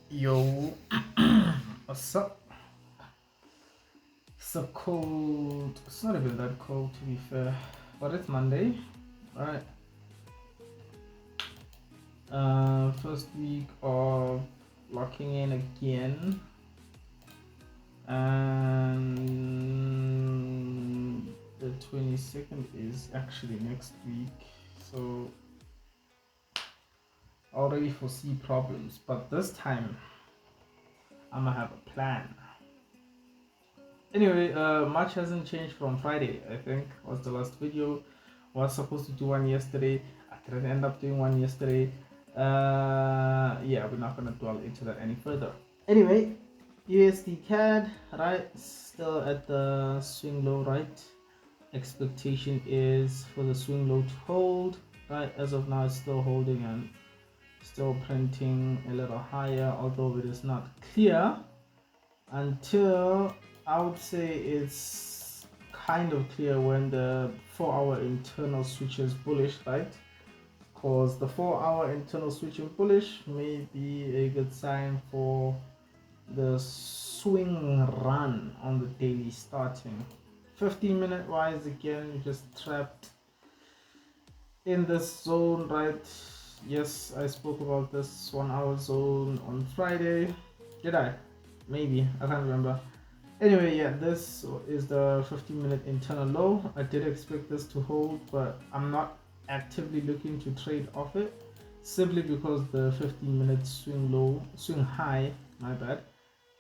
Yo, what's up? It's a cold. It's not even that cold to be fair, but it's Monday, right? First week of locking in again, and the 22nd is actually next week. So I already foresee problems, but this time I'm gonna have a plan. Anyway, much hasn't changed from Friday. I think was the last video. Was supposed to do one yesterday. I didn't end up doing one yesterday. Yeah, we're not gonna dwell into that any further. Anyway, USD CAD, right? Still at the swing low, right? Expectation is for the swing low to hold, right? As of now, it's still holding and still printing a little higher, although it is not clear until I would say it's kind of clear when the 4-hour internal switches bullish, right? Because the 4-hour internal switching bullish may be a good sign for the swing run on the daily starting. 15-minute wise, again, you're just trapped in this zone, right? Yes, I spoke about this 1-hour zone on Friday. Did I? Maybe, I can't remember. Anyway, yeah, this is the 15-minute internal low. I did expect this to hold, but I'm not actively looking to trade off it simply because the 15-minute swing high, my bad,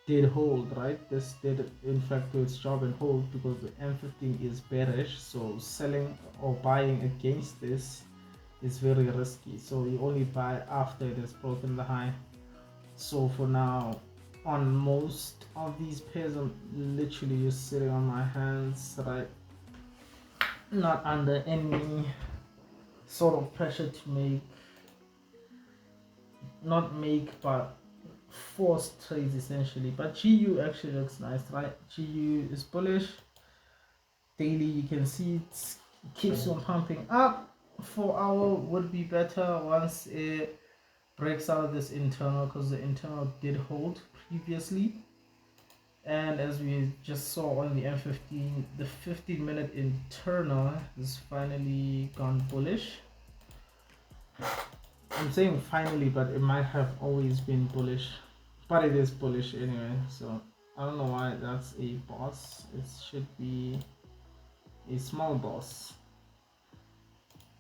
did hold, right? This did in fact do its job and hold because the M15 is bearish, so selling or buying against this is very risky. So you only buy after it has broken the high. So for now, on most of these pairs, I'm literally just sitting on my hands, right? Not under any sort of pressure to but forced trades essentially. But GU actually looks nice, right? GU is bullish. Daily, you can see it keeps on pumping up. 4-hour would be better once it breaks out of this internal, because the internal did hold previously. And as we just saw on the M15, the 15-minute internal has finally gone bullish. I'm saying finally, but it might have always been bullish, but it is bullish anyway. So I don't know why that's a boss. It should be a small boss,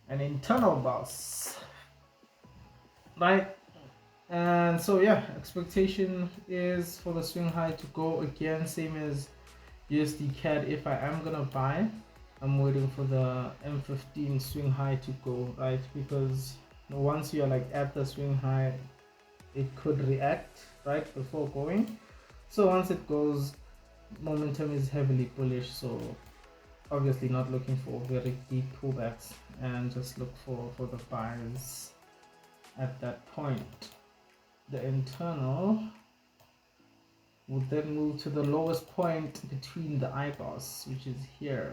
an internal boss, right? And so yeah, expectation is for the swing high to go again, same as USD CAD. If I am gonna buy, I'm waiting for the M15 swing high to go, right? Because once you're like at the swing high, it could react, right, before going. So once it goes, momentum is heavily bullish. So obviously not looking for very deep pullbacks, and just look for the buys at that point. The internal would then move to the lowest point between the eyebrows, which is here.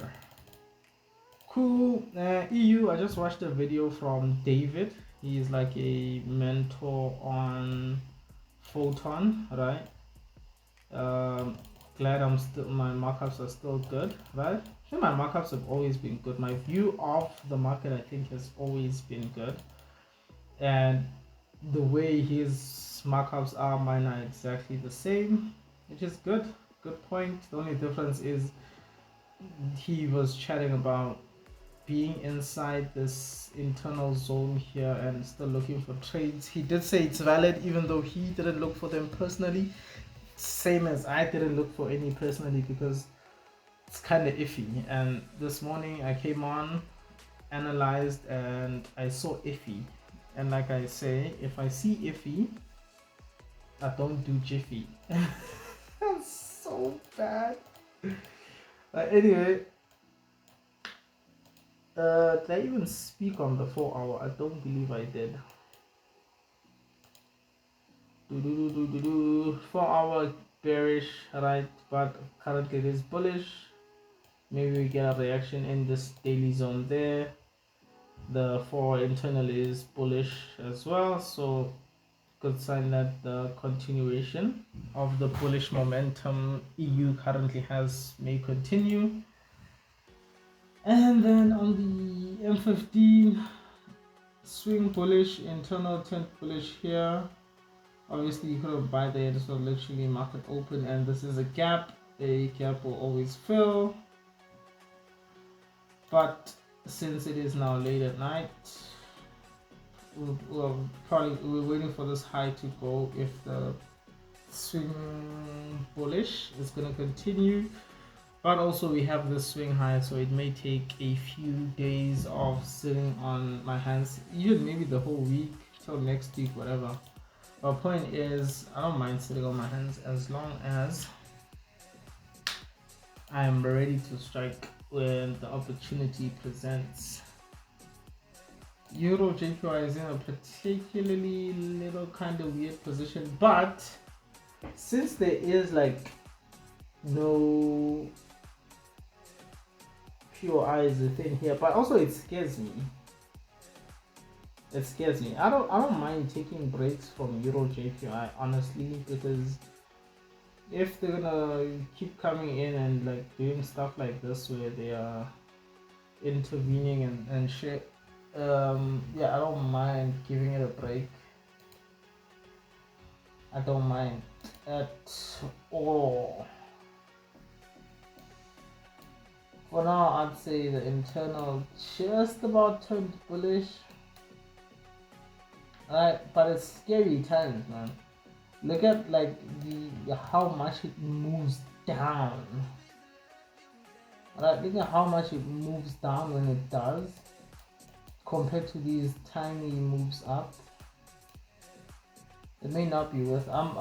Cool. EU, I just watched a video from David. He's like a mentor on Photon, right? Glad my markups are still good, right? I think my markups have always been good. My view of the market, I think, has always been good. And the way his markups are, mine are exactly the same, which is good. Good point. The only difference is he was chatting about being inside this internal zone here and still looking for trades. He did say it's valid, even though he didn't look for them personally. Same as I didn't look for any personally because it's kind of iffy. And this morning I came on, analyzed, and I saw iffy. And like I say, if I see iffy, I don't do jiffy. That's so bad. But anyway, did I even speak on the 4-hour? I don't believe I did. 4-hour bearish, right? But currently it is bullish. Maybe we get a reaction in this daily zone there. The 4 internal is bullish as well, so good sign that the continuation of the bullish momentum EU currently has may continue. And then on the M15, swing bullish, internal tent bullish here. Obviously you could have buy there. This was literally market open, and this is a gap. A gap will always fill, but since it is now late at night, we're waiting for this high to go if the swing bullish is going to continue. But also we have the swing high, so it may take a few days of sitting on my hands, even maybe the whole week till next week, whatever. But point is, I don't mind sitting on my hands as long as I am ready to strike when the opportunity presents. Euro JPY is in a particularly little kind of weird position, but since there is like no pure eyes within here, but also it scares me. I don't mind taking breaks from Euro JPY, honestly, because if they're gonna keep coming in and like doing stuff like this where they are intervening and shit, yeah, I don't mind giving it a break. I don't mind at all. For now, I'd say the internal just about turned bullish. But it's scary times, man. Look at like the how much it moves down. Look at how much it moves down when it does, compared to these tiny moves up. It may not be worth. I'm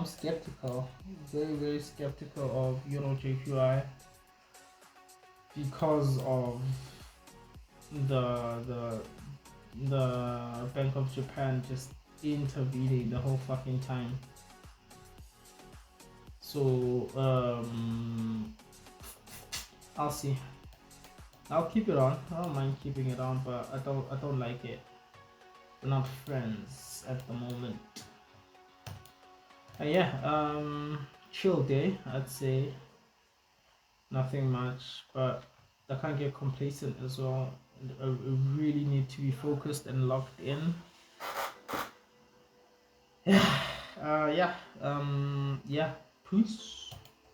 skeptical, very skeptical of Euro JPY because of the Bank of Japan just intervening the whole fucking time. So I'll see. I'll keep it on. I don't mind keeping it on, but I don't like it. We're not friends at the moment. Yeah, chill day, I'd say. Nothing much, but I can't get complacent as well. I really need to be focused and locked in. Yeah, yeah, peace.